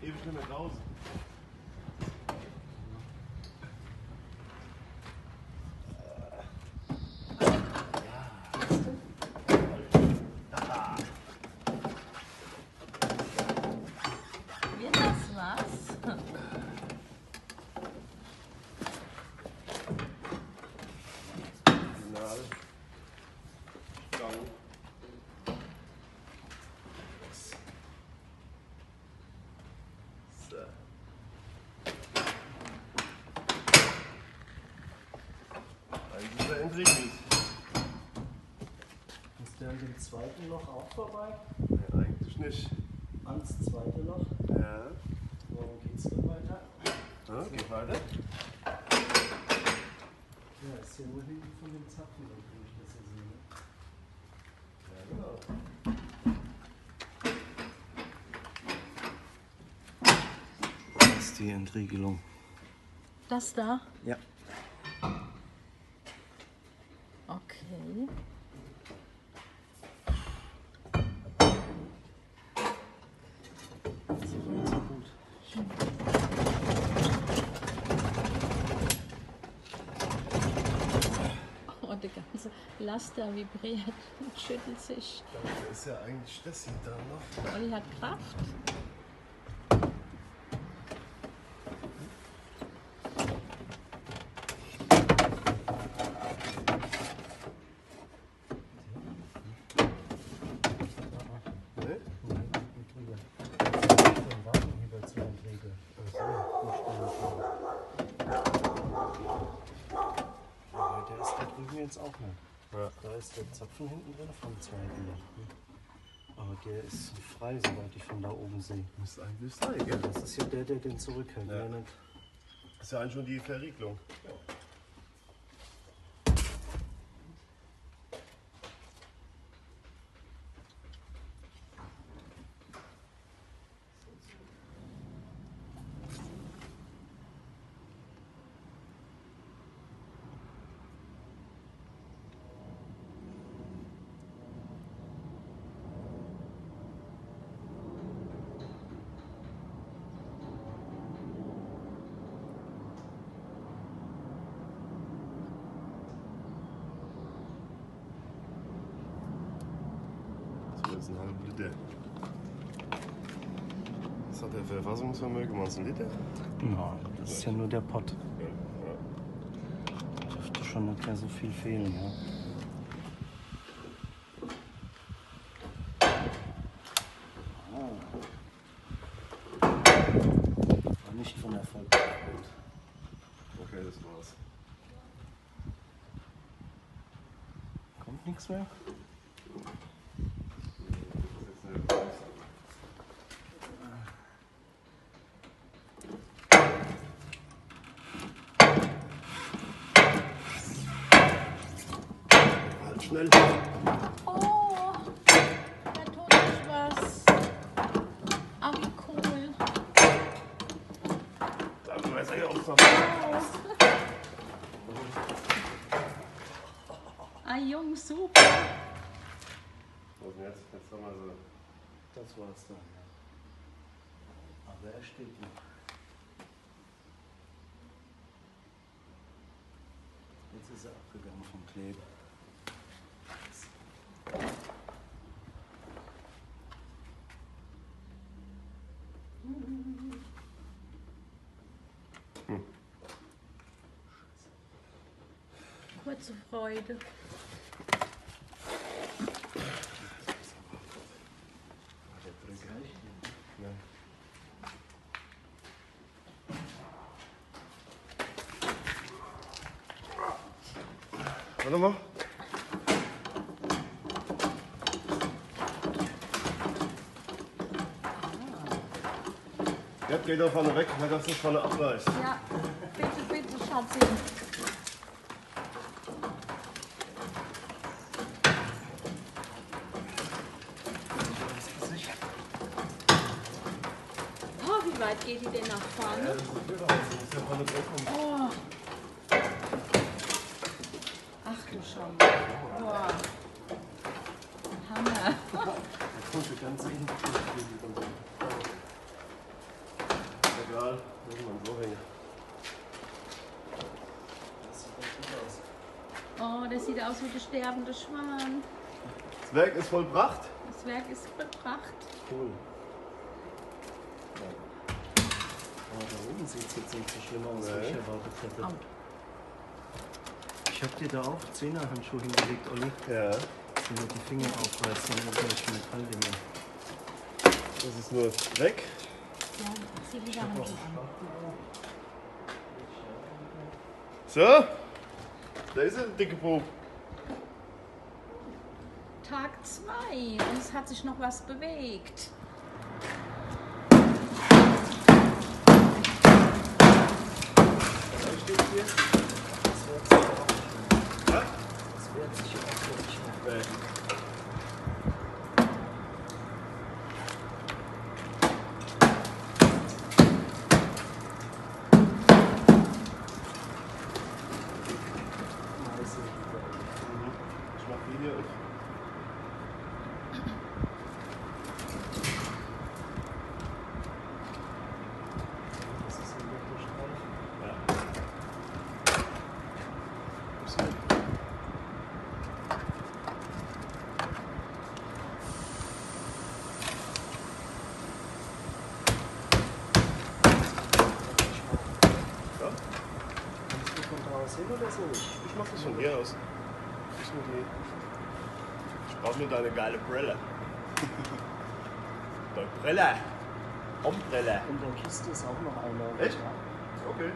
ewig nicht mehr draußen. Wird das was? Ist der an dem zweiten Loch auch vorbei? Ja, eigentlich nicht. Ans zweite Loch? Ja. Warum geht's dann weiter? Ja, geht weiter. Ja, ist ja nur hinten von dem Zapfen, wenn ich das hier sehe. Ja, genau. Das ist die Entriegelung. Das da? Ja. Okay. So weit, so gut. Oh, der ganze Laster vibriert und schüttelt sich. Das ist ja eigentlich das hier da noch. Der Olli hat Kraft. Jetzt auch nicht. Ja. Da ist der Zapfen hinten drin vom zweiten Loch. Aber der ist frei, soweit ich von da oben sehe. Müsste eigentlich sein, gell? Das ist ja der, der den zurückhält. Ja. Ja. Nicht. Das ist ja eigentlich schon die Verriegelung. Das ist ein halber Liter. Was hat der Verfassungsvermögen? Meinst du einen Liter? Ja, das ist ja nur der Pott. Dürfte schon nicht mehr so viel fehlen, ja. War nicht von Erfolg gekrönt. Okay, das war's. Kommt nichts mehr? Schnell. Oh, da tut sich was. Ah, wie cool. Dann weiß er ja auch noch. Ah, Jungs, super. Was denn jetzt? Jetzt haben wir so. Das war's dann, ja. Aber er steht noch. Jetzt ist er abgegangen vom Kleber. Kurze Freude. Warte mal. Jetzt geht er vorne weg, weil das nicht vorne abreißt. Ja, bitte, bitte, Schatzi. Oh, wie weit geht die denn nach vorne? Das ist ja vorne wegkommen. Oh. Ach du Schande. Boah. Hammer. Da kommt der ganze Hintergrund. egal. Muss man so hängen. Das sieht ganz gut aus. Oh, das sieht aus wie der sterbende Schwan. Das Werk ist vollbracht. Das Werk ist vollbracht. Cool. Ja. Aber da oben sieht es jetzt nicht so schlimm aus, wie ich erwartet hätte. Au. Ich habe dir da auch Zehnerhandschuhe hingelegt, Olli. Ja. Wenn du die Finger aufreißt, dann irgendwelche Metalldinge. Das ist nur Dreck. Ja, zieh die Handschuhe an. So. Da ist er, der dicke Bub. Tag 2 und es hat sich noch was bewegt. Was steht hier? Das wird sich auch nicht mehr. Nee. Ich mach Video. Das ist ein Mittelstreifen. Ja. Ja? Kannst du von da aus hin oder so? Ich mach das von hier aus. Ich brauch nur deine geile Brille. Deine Brille. Umbrille. In der Kiste ist auch noch einer. Echt? Ja. Okay.